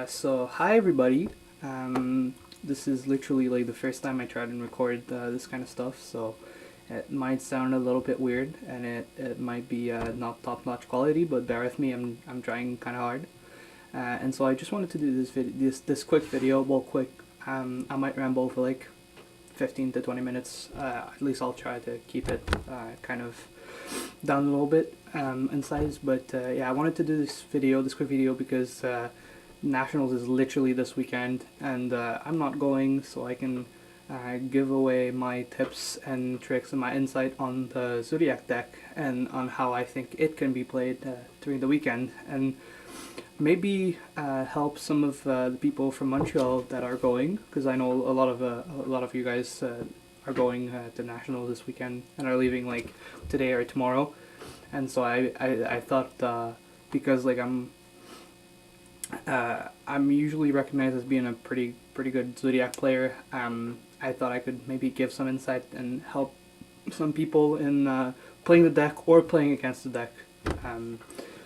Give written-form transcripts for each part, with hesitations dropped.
So hi everybody. This is literally like the first time I tried and record this kind of stuff, so it might sound a little bit weird and it might be not top-notch quality, but bear with me. I'm trying kind of hard, and so I just wanted to do this quick video. Well, quick. I might ramble for like 15 to 20 minutes. At least I'll try to keep it kind of down a little bit in size. But yeah, I wanted to do this quick video, because Nationals is literally this weekend, and I'm not going, so I can give away my tips and tricks and my insight on the Zoodiac deck and on how I think it can be played during the weekend, and maybe help some of the people from Montreal that are going, because I know a lot of you guys are going to Nationals this weekend and are leaving like today or tomorrow, and so I thought, because like I'm usually recognized as being a pretty good Zoodiac player. I thought I could maybe give some insight and help some people in playing the deck or playing against the deck.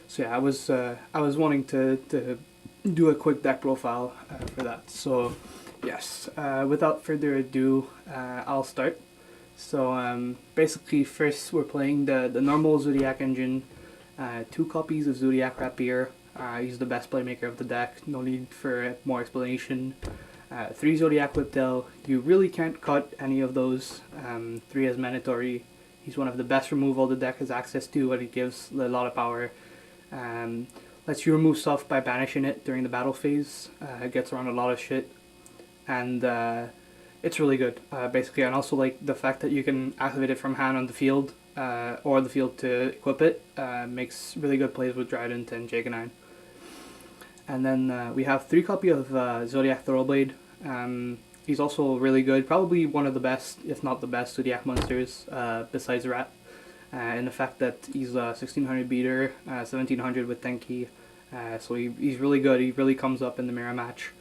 So yeah, I was wanting to do a quick deck profile for that. So yes, without further ado, I'll start. So basically, first we're playing the normal Zoodiac engine, 2 copies of Zoodiac Rapier. He's the best playmaker of the deck, no need for more explanation. 3 Zoodiac Whiptail, you really can't cut any of those. 3 is mandatory. He's one of the best removal the deck has access to, and he gives a lot of power. Lets you remove stuff by banishing it during the battle phase. Gets around a lot of shit, and it's really good, basically. And also like the fact that you can activate it from hand on the field, or the field to equip it, makes really good plays with Trident and Jaganine. And then we have 3 copies of Zoodiac Thoroughblade. He's also really good, probably one of the best, if not the best, Zoodiac monsters besides Rat. In the fact that he's a 1600 beater, 1700 with Tenki, so he's really good. He really comes up in the mirror match.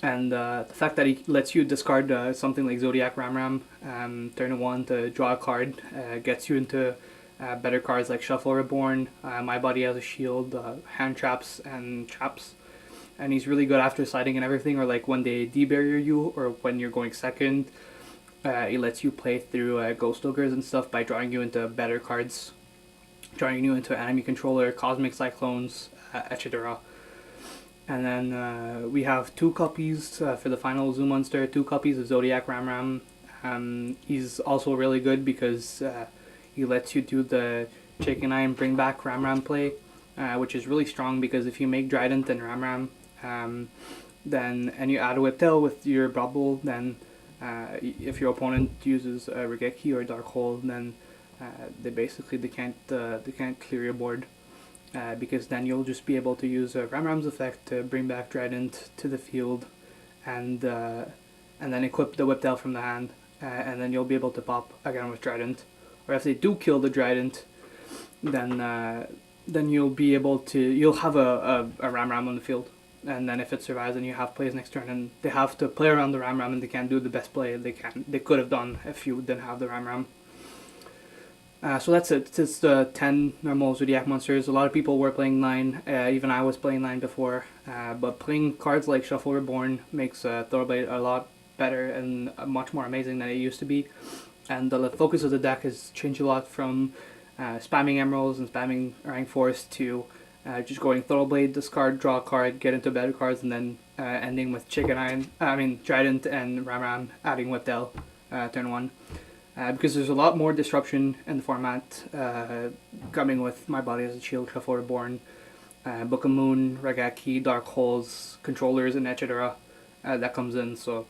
And the fact that he lets you discard something like Zoodiac Ram, turn 1 to draw a card, gets you into better cards like Shuffle Reborn, My Body Has a Shield, Hand Traps, and Traps. And he's really good after siding and everything, or like when they de-barrier you, or when you're going second. He lets you play through Ghost Ogres and stuff by drawing you into better cards, drawing you into Enemy Controller, Cosmic Cyclones, etc. And then we have 2 copies for the final Zoo Monster, 2 copies of Zoodiac Ram. He's also really good because he lets you do the Chicken Eye and bring back Ram play, which is really strong, because if you make Trident and Ram, then and you add a Whiptail with your Bubble, then if your opponent uses Regeki or Dark Hole, then they can't clear your board. Because then you'll just be able to use Ram's effect to bring back Trident to the field, and then equip the Whiptail from the hand, and then you'll be able to pop again with Trident. Or if they do kill the Trident, then you'll have a Ram on the field, and then if it survives and you have plays next turn, and they have to play around the Ram and they can't do the best play they could have done if you didn't have the Ram. So that's it. It's the 10 normal Zoodiac monsters. A lot of people were playing 9, even I was playing 9 before, but playing cards like Shuffle Reborn makes Thoroughblade a lot better and much more amazing than it used to be. And the focus of the deck has changed a lot from spamming Emeralds and spamming Rank Force to just going Thoroughblade, discard, draw a card, get into better cards, and then ending with Trident and Ram, adding Whiptail turn 1. Because there's a lot more disruption in the format, coming with My Body as a Shield, Shuffle Reborn, Book of Moon, Regaki, Dark Holes, Controllers, and etc. That comes in. So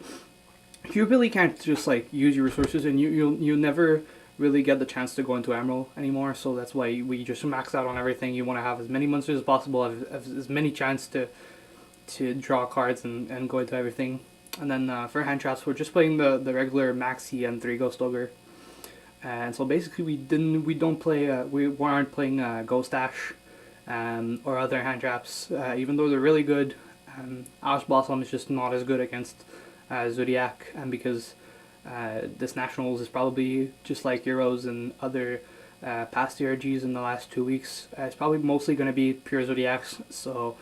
you really can't just like use your resources, and you never really get the chance to go into Emerald anymore. So that's why we just max out on everything. You want to have as many monsters as possible, have as many chance to draw cards and go into everything. And then for hand traps, we're just playing the regular Maxi and 3 Ghost Ogre. And so basically we aren't playing Ghost Dash or other hand traps, even though they're really good. Ash Blossom is just not as good against Zoodiac, and because this Nationals is probably just like Euros and other past ERGs in the last 2 weeks, it's probably mostly going to be pure Zoodiacs. So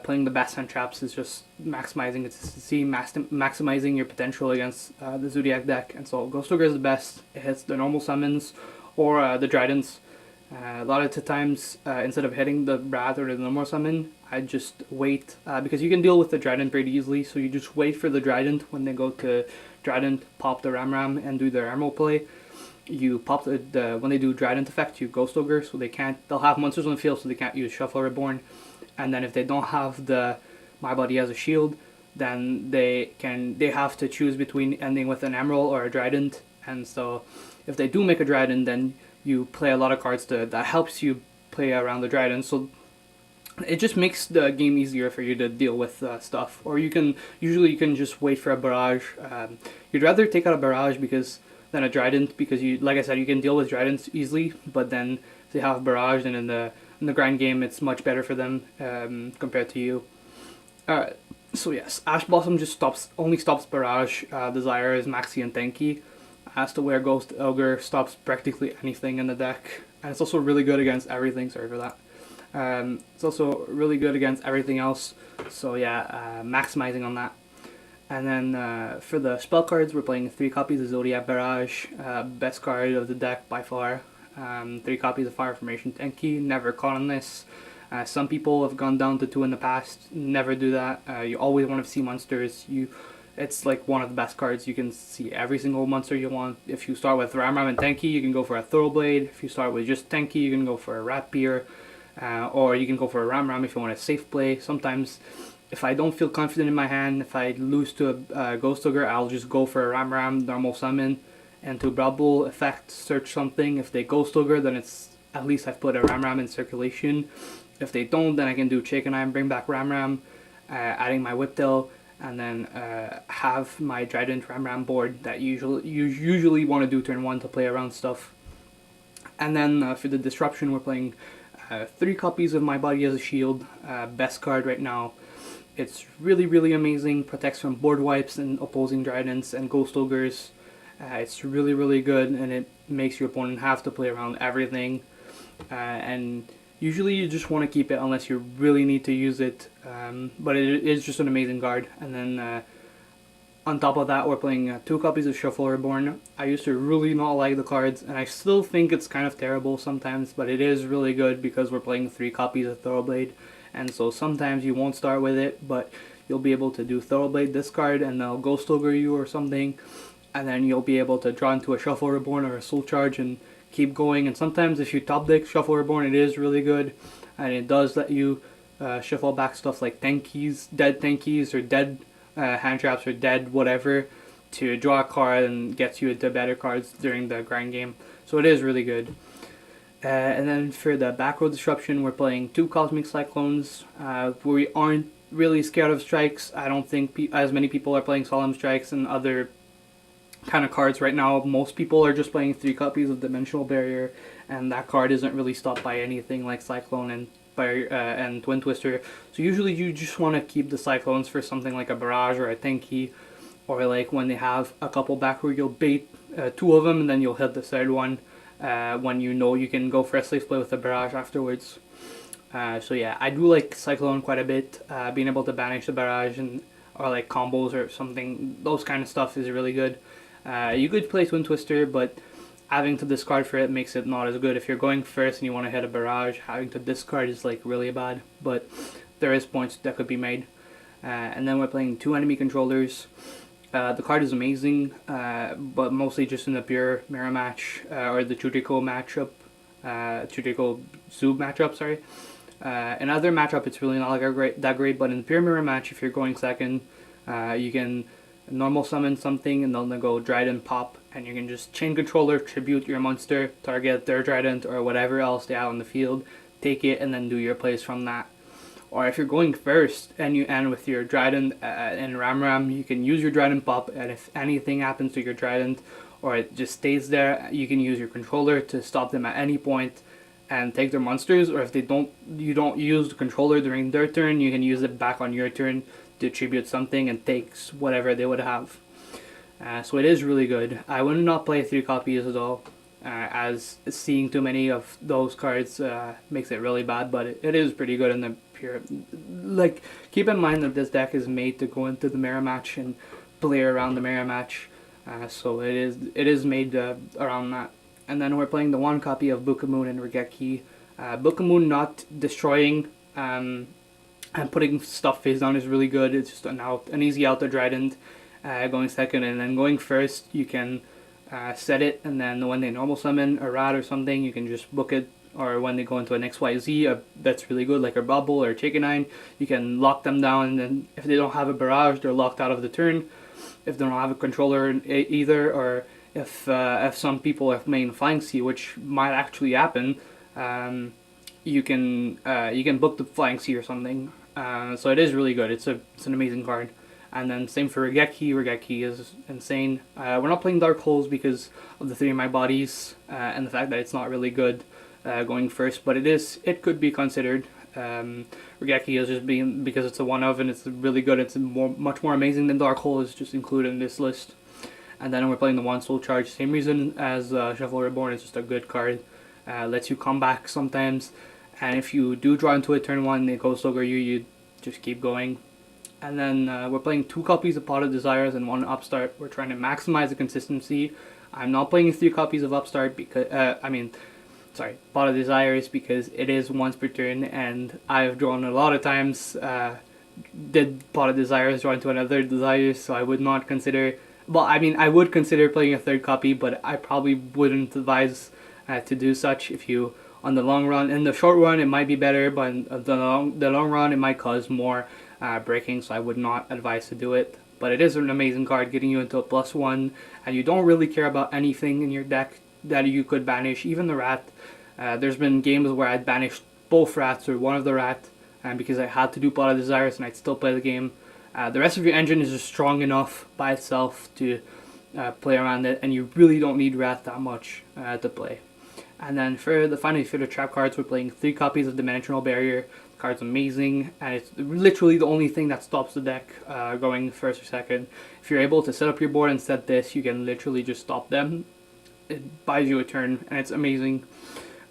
playing the best hand traps is just maximizing consistency, maximizing your potential against the Zoodiac deck. And so Ghost Ogre is the best. It hits the normal summons or the Tridents. A lot of the times, instead of hitting the Wrath or the normal summon, I just wait, because you can deal with the Trident pretty easily, so you just wait for the Trident. When they go to Trident, pop the Ram and do their Emerald play. You pop when they do Trident effect, you Ghost Ogre, so they'll have monsters on the field, so they can't use Shuffle Reborn. And then if they don't have the My Body as a shield, then they have to choose between ending with an Emerald or a Trident. And so if they do make a Trident, then you play a lot of cards that helps you play around the Trident. So it just makes the game easier for you to deal with stuff. Or you can just wait for a Barrage. You'd rather take out a Barrage than a Trident, because like I said, you can deal with Tridents easily. But then if they have Barrage, and in the grind game, it's much better for them compared to you. So yes, Ash Blossom just only stops Barrage. Desire is maxi and tanky. As to where Ghost Ogre stops practically anything in the deck. And it's also really good against everything, sorry for that. It's also really good against everything else, so yeah, maximizing on that. And then for the spell cards, we're playing 3 copies of Zodiac Barrage, best card of the deck by far. 3 copies of Fire Formation Tenki, never caught on this. Some people have gone down to 2 in the past, never do that. You always want to see monsters. It's like one of the best cards. You can see every single monster you want. If you start with Ram and Tenki, you can go for a Thoroughblade. If you start with just Tenki, you can go for a Rapier. Or you can go for a Ram if you want a safe play. Sometimes, if I don't feel confident in my hand, if I lose to a Ghost Ogre, I'll just go for a Ram, normal summon, and to Bubble effect, search something. If they Ghost Ogre, then at least I've put a Ram in circulation. If they don't, then I can do Chicken Eye and bring back Ram, adding my Whiptail, and then have my Trident Ram board that you usually want to do turn 1 to play around stuff. And then for the Disruption, we're playing 3 copies of My Body as a Shield, best card right now. It's really, really amazing, protects from board wipes and opposing Tridents and Ghost Ogres. It's really, really good, and it makes your opponent have to play around everything. And usually you just want to keep it unless you really need to use it, but it is just an amazing card. And then on top of that, we're playing 2 copies of Shuffle Reborn. I used to really not like the cards, and I still think it's kind of terrible sometimes, but it is really good because we're playing 3 copies of Thoroughblade. And so sometimes you won't start with it, but you'll be able to do Thoroughblade this card, and they'll Ghost Ogre you or something, and then you'll be able to draw into a Shuffle Reborn or a Soul Charge and keep going. And sometimes if you top deck Shuffle Reborn, it is really good, and it does let you shuffle back stuff like Tenkies, dead Tenkies, or dead hand traps, or dead whatever, to draw a card and gets you into better cards during the grind game. So it is really good. And then for the back row Disruption, we're playing 2 Cosmic Cyclones. We aren't really scared of strikes. I don't think as many people are playing Solemn Strikes and other kind of cards right now. Most people are just playing 3 copies of Dimensional Barrier, and that card isn't really stopped by anything like Cyclone and Twin Twister. So usually you just want to keep the Cyclones for something like a Barrage or a Tenki, or like when they have a couple back where you'll bait 2 of them and then you'll hit the 3rd one when you know you can go for a safe play with a Barrage afterwards. So yeah, I do like Cyclone quite a bit. Being able to banish the Barrage or like combos or something, those kind of stuff is really good. You could play Twin Twister, but having to discard for it makes it not as good. If you're going first and you want to hit a Barrage, having to discard is like really bad, but there is points that could be made. And then we're playing 2 enemy controllers. The card is amazing, but mostly just in the pure mirror match, or the Chudico matchup, Chudico Zoob matchup, sorry. In other matchup, it's really not like that great, but in the pure mirror match, if you're going second, you can normal summon something and then go Trident pop, and you can just chain controller, tribute your monster, target their Trident or whatever else they have on the field, take it, and then do your plays from that. Or if you're going first and you end with your Trident and Ram, you can use your Trident pop, and if anything happens to your Trident or it just stays there, you can use your controller to stop them at any point and take their monsters. Or if you don't use the controller during their turn, you can use it back on your turn to tribute something and takes whatever they would have. So it is really good. I would not play 3 copies at all, as seeing too many of those cards makes it really bad, but it is pretty good in the if you're like, keep in mind that this deck is made to go into the mirror match and play around the mirror match, so it is made around that. And then we're playing the one copy of Book of Moon and Regeki. Book of Moon not destroying and putting stuff face down is really good. It's just an easy out to Trident, going second, and then going first you can set it, and then when they normal summon a rat or something, you can just book it. Or when they go into an XYZ, that's really good, like a Bubble or Chicken you can lock them down, and then if they don't have a barrage, they're locked out of the turn. If they don't have a controller either, or if some people have main Flying Sea, which might actually happen, you can book the Flying Sea or something. So it is really good. It's an amazing card. And then same for Regeki. Regeki is insane. We're not playing Dark Holes because of the 3 of my bodies and the fact that it's not really good going first, but it could be considered. Regeki is just being, because it's a one of and it's really good. It's much more amazing than Dark Hole is just included in this list. And then we're playing the one Soul Charge. Same reason as Shuffle Reborn. It's just a good card. Lets you come back sometimes, and if you do draw into it turn 1, it goes over you just keep going. And then we're playing 2 copies of Pot of Desires and 1 Upstart. We're trying to maximize the consistency. I'm not playing 3 copies of Upstart because Pot of Desires, because it is once per turn, and I've drawn a lot of times. Did Pot of Desires draw into another Desires, so I would not consider. Well, I mean, I would consider playing a 3rd copy, but I probably wouldn't advise to do such. If you, on the long run, in the short run it might be better, but in the long run it might cause more breaking, so I would not advise to do it. But it is an amazing card, getting you into a +1, and you don't really care about anything in your deck that you could banish, even the rat. There's been games where I'd banished both rats or one of the rat, because I had to do Pot of Desires, and I'd still play the game. The rest of your engine is just strong enough by itself to play around it, and you really don't need rat that much to play. And then for the trap cards, we're playing 3 copies of Dimensional Barrier. The card's amazing, and it's literally the only thing that stops the deck going first or second. If you're able to set up your board and set this, you can literally just stop them. It buys you a turn, and it's amazing.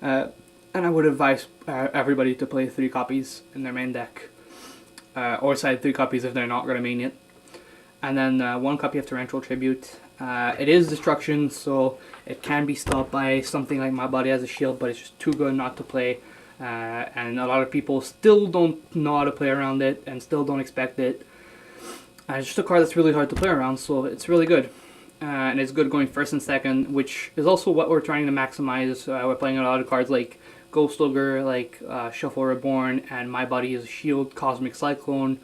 And I would advise everybody to play 3 copies in their main deck, or side 3 copies if they're not going to main it. And then 1 copy of Torrential Tribute. It is destruction, so it can be stopped by something like My Body Has a Shield, but it's just too good not to play. And a lot of people still don't know how to play around it and still don't expect it. It's just a card that's really hard to play around, so it's really good. And it's good going first and second, which is also what we're trying to maximize. We're playing a lot of cards like Ghost Ogre, like Shuffle Reborn, and My Body Is a Shield, Cosmic Cyclone,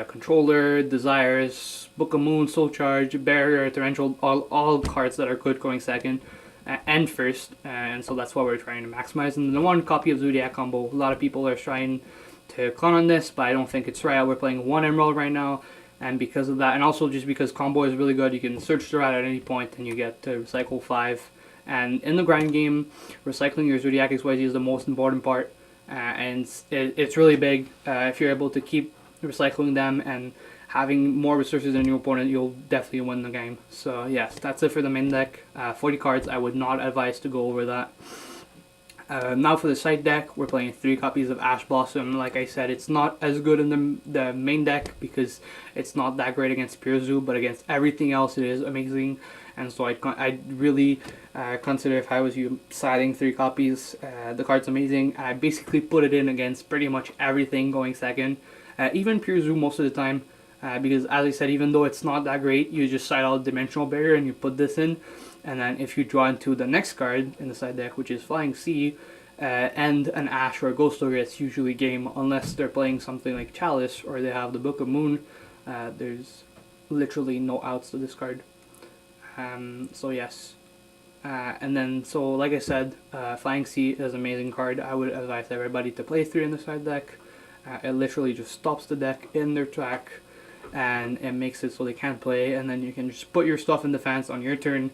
Controller, Desires, Book of Moon, Soul Charge, Barrier, Torrential, all cards that are good going second and first, and so that's what we're trying to maximize. And the 1 copy of Zoodiac combo, a lot of people are trying to clone on this, but I don't think it's right. We're playing 1 Emerald right now, and because of that, and also just because combo is really good, you can search the rat at any point and you get to recycle 5. And in the grind game, recycling your Zoodiac XYZ is the most important part, and it's really big. If you're able to keep recycling them and having more resources than your opponent, you'll definitely win the game. So yes, that's it for the main deck. 40 cards, I would not advise to go over that. Now for the side deck, we're playing 3 copies of Ash Blossom. Like I said, it's not as good in the main deck because it's not that great against Pure Zoo, but against everything else it is amazing. And so I'd really consider, if I was you, siding 3 copies. The card's amazing, and I basically put it in against pretty much everything going second. Even Pure Zoo most of the time, because as I said, even though it's not that great, you just side out Dimensional Barrier and you put this in, and then if you draw into the next card in the side deck, which is Flying Sea, and an Ash or a Ghost Ogre, it's usually game, unless they're playing something like Chalice or they have the Book of Moon. There's literally no outs to this card. So yes. And then, so like I said, Flying Sea is an amazing card. I would advise everybody to play 3 in the side deck. It literally just stops the deck in their track, and it makes it so they can't play, and then you can just put your stuff in defense on your turn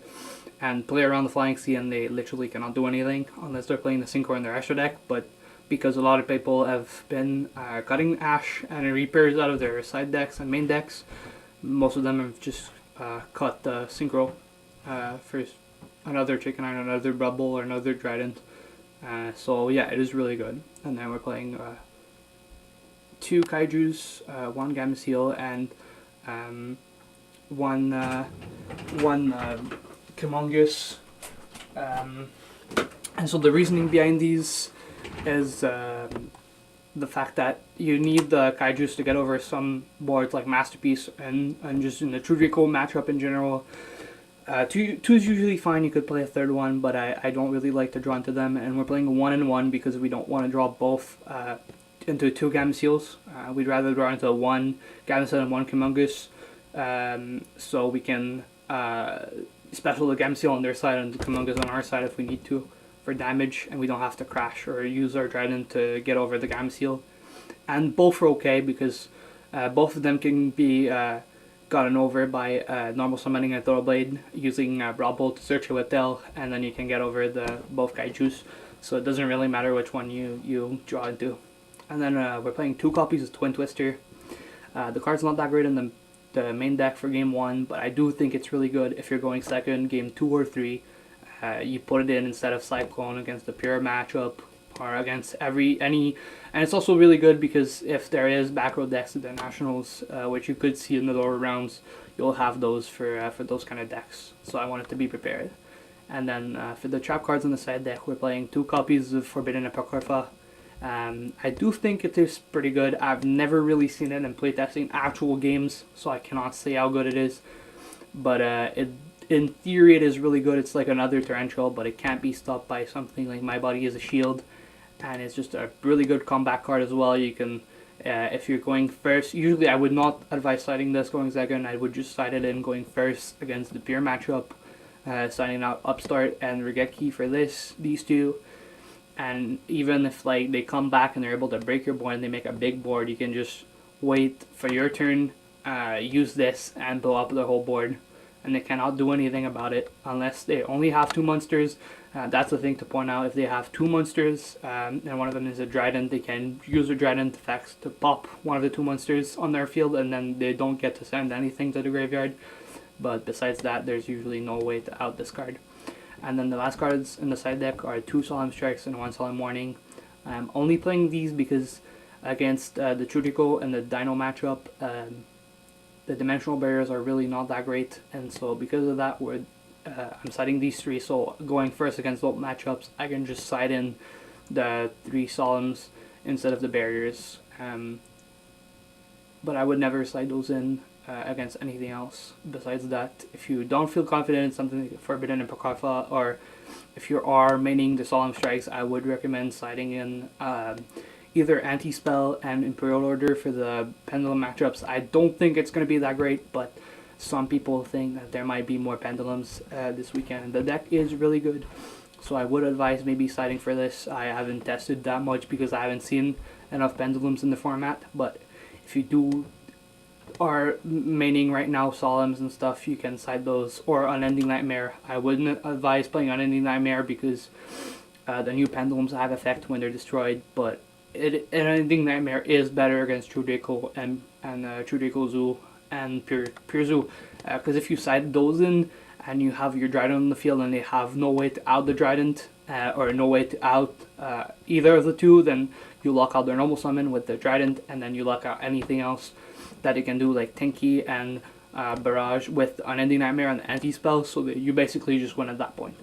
and play around the Flying Sea, and they literally cannot do anything unless they're playing the Synchro in their extra deck. But because a lot of people have been cutting Ash and Reapers out of their side decks and main decks, most of them have just cut the Synchro for another Chicken Iron, another Bubble, or another Trident. So yeah, it is really good. And then we're playing 2 kaijus, 1 gamma seal, and one humongous. And so the reasoning behind these is the fact that you need the kaijus to get over some boards like Masterpiece and just in the True Draco matchup in general. Two is usually fine, you could play a third one, but I don't really like to draw into them, and we're playing 1-1 because we don't want to draw both into 2 Gamma Seals. We'd rather draw into 1 Gamma Seal and 1 Humongous, so we can special the Gamma Seal on their side and the Humongous on our side if we need to for damage, and we don't have to crash or use our Trident to get over the Gamma Seal. And both are okay because both of them can be gotten over by normal summoning a Thorblade using Brawl Bolt to search it with Del, and then you can get over the both kaijus, so it doesn't really matter which one you draw into. And then we're playing 2 copies of Twin Twister. The card's not that great in the main deck for game 1, but I do think it's really good if you're going second, game 2 or 3. You put it in instead of Cyclone against the pure matchup or against any, and it's also really good because if there is back row decks at the Nationals, which you could see in the lower rounds, you'll have those for those kind of decks. So I wanted to be prepared. And then for the trap cards on the side deck, we're playing 2 copies of Forbidden Apocrypha. I do think it is pretty good. I've never really seen it in playtesting actual games, so I cannot say how good it is. But in theory it is really good. It's like another Torrential, but it can't be stopped by something like My Body is a Shield. And it's just a really good combat card as well. You can, if you're going first, usually I would not advise siding this going second. I would just side it in going first against the pure matchup, siding out Upstart and Regeki for these 2. And even if like they come back and they're able to break your board and they make a big board, you can just wait for your turn, use this and blow up the whole board, and they cannot do anything about it unless they only have 2 monsters. That's the thing to point out. If they have 2 monsters and one of them is a Trident, they can use their Trident effects to pop one of the 2 monsters on their field, and then they don't get to send anything to the graveyard. But besides that, there's usually no way to out this card. And then the last cards in the side deck are 2 Solemn Strikes and 1 Solemn Warning. I'm only playing these because against the True Draco and the Dino matchup, the dimensional barriers are really not that great, and so because of that, I'm siding these 3. So going first against both matchups, I can just side in the 3 Solemns instead of the barriers. But I would never side those in against anything else besides that. If you don't feel confident in something like Forbidden Apocrypha, or if you are maining the Solemn Strikes, I would recommend siding in either Anti-Spell and Imperial Order for the Pendulum matchups. I don't think it's going to be that great, but some people think that there might be more Pendulums this weekend. The deck is really good, so I would advise maybe siding for this. I haven't tested that much because I haven't seen enough Pendulums in the format, but if you are maining right now Solemns and stuff, you can side those, or Unending Nightmare. I wouldn't advise playing Unending Nightmare because the new Pendulums have effect when they're destroyed, but Unending Nightmare is better against True Draco and True Draco Zoo and Pure Zoo, because if you side those in and you have your Trident on the field and they have no way to out the Trident or no way to out either of the 2, then you lock out their normal summon with the Trident, and then you lock out anything else that you can do, like Tenki and Barrage with Unending Nightmare and Anti-Spell, so that you basically just win at that point.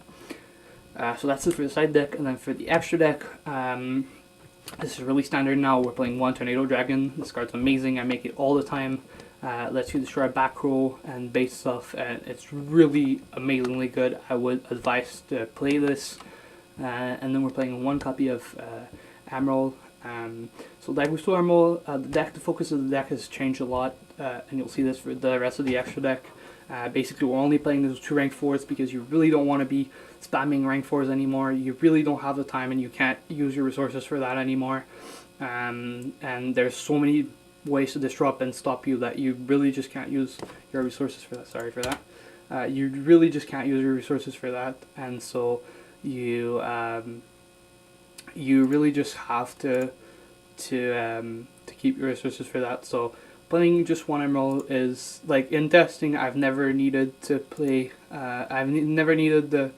So that's it for the side deck. And then for the extra deck, this is really standard now. We're playing 1 Tornado Dragon. This card's amazing. I make it all the time. Lets you destroy back row and base stuff, and it's really amazingly good. I would advise to play this. And then we're playing 1 copy of Emerald. So Daigusto Emerald, the focus of the deck has changed a lot, and you'll see this for the rest of the extra deck. Basically, we're only playing those 2 rank 4s because you really don't want to be spamming rank 4s anymore. You really don't have the time, and you can't use your resources for that anymore. And there's so many ways to disrupt and stop you that you really just can't use your resources for that. Sorry for that. You really just can't use your resources for that, and so you really just have to keep your resources for that. So playing just 1 Emerald is, like, in testing, I've never needed to play. I've never needed the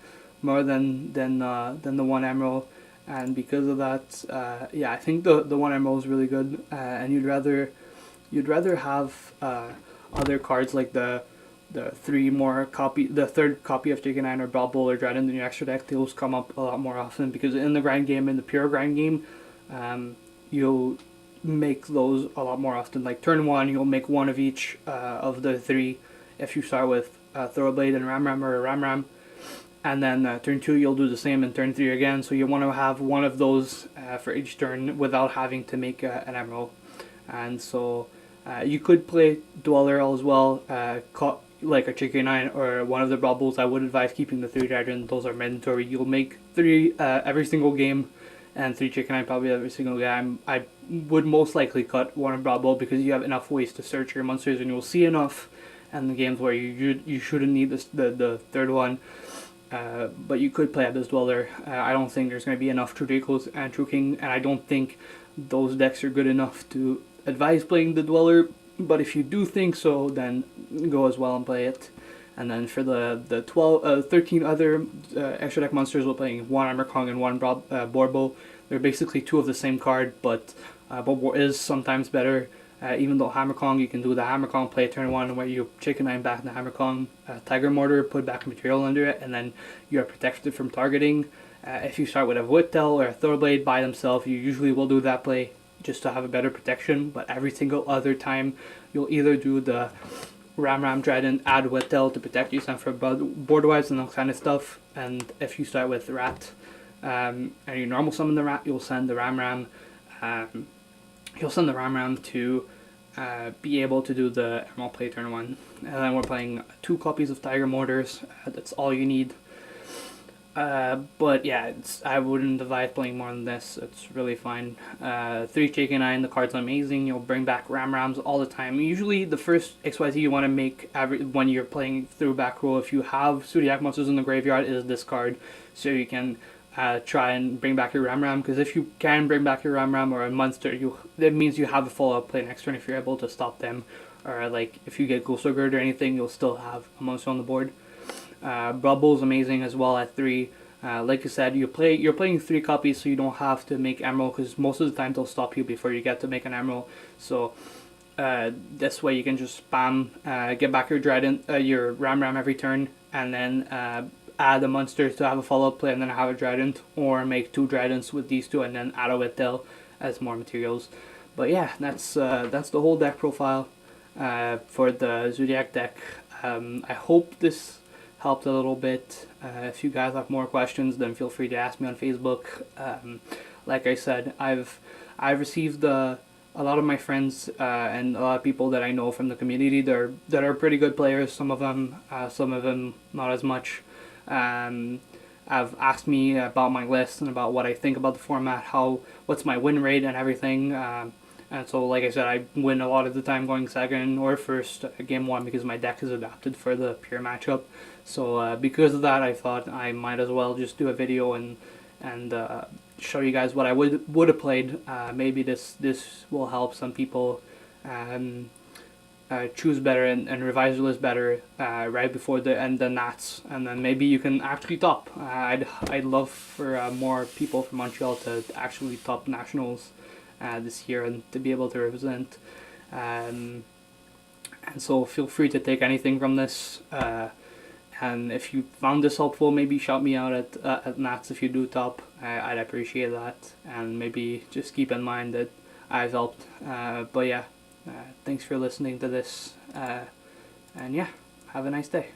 more than the 1 Emerald, and because of that, yeah, I think the 1 emerald is really good, and you'd rather have other cards like the third copy of Chicken or Bobble or Dread in your extra deck. Those come up a lot more often because in the grind game, in the pure grind game, you'll make those a lot more often. Like turn one, you'll make one of each of the three if you start with Thoroughblade and Ram or Ram. And then turn two, you'll do the same, and turn three again. So you want to have one of those for each turn without having to make an emerald. And so you could play Dweller as well, like a Chicken or one of the Bubbles. I would advise keeping the 3 Dragon. Those are mandatory. You'll make 3 every single game, and 3 Chicken probably every single game. I would most likely cut one Bubble because you have enough ways to search your monsters, and you'll see enough in the games where you shouldn't need the third one. But you could play Abyss Dweller. I don't think there's going to be enough True Dracos and True King, and I don't think those decks are good enough to advise playing the Dweller. But if you do think so, then go as well and play it. And then for the 13 other extra deck monsters, we're playing 1 Armor Kong and 1 Borbo. They're basically 2 of the same card, but Borbo is sometimes better. Even though Hammer Kong, you can do the Hammer Kong play turn 1 where you Chicken back the Hammer Kong, Tiger Mortar, put back material under it, and then you're protected from targeting. If you start with a Whiptail or a Thorblade by themselves, you usually will do that play just to have a better protection, but every single other time you'll either do the Ram Trident, add Whiptail to protect you, send for board wipes and all kind of stuff. And if you start with Rat and you normal summon the Rat, you'll send the Ram. You'll send the Ram to be able to do the Emerald play turn 1. And then we're playing 2 copies of Tiger Mortars. That's all you need. But yeah, I wouldn't advise playing more than this. It's really fine. 3 Chicken, the card's amazing. You'll bring back Rams all the time. Usually the first XYZ you want to make when you're playing through back row, if you have Zoodiac monsters in the graveyard, is this card. So you can try and bring back your Ram, because if you can bring back your Ram or a monster, that means you have a follow-up play next turn if you're able to stop them. Or like if you get Ghost Ogre or anything, you'll still have a monster on the board. Bubble's amazing as well at 3. Like I said, you're playing 3 copies, so you don't have to make Emerald, because most of the time they'll stop you before you get to make an Emerald. So this way you can just spam, get back your Ram every turn, and then add a monster to have a follow-up play, and then have a Trident, or make 2 Tridents with these 2, and then add a Whiptail as more materials. But yeah, that's the whole deck profile for the Zoodiac deck. I hope this helped a little bit. If you guys have more questions, then feel free to ask me on Facebook. Like I said, I've received a lot of my friends and a lot of people that I know from the community that are pretty good players. Some of them not as much. Have asked me about my list and about what I think about the format, what's my win rate and everything. And so, like I said, I win a lot of the time going second or first game 1 because my deck is adapted for the pure matchup. So because of that, I thought I might as well just do a video and show you guys what I would have played. Maybe this will help some people choose better and revise your list better right before the Nats, and then maybe you can actually top. I'd love for more people from Montreal to actually top nationals this year and to be able to represent. And so feel free to take anything from this. And if you found this helpful, maybe shout me out at Nats if you do top. I'd appreciate that. And maybe just keep in mind that I've helped. But yeah, thanks for listening to this. And yeah, have a nice day.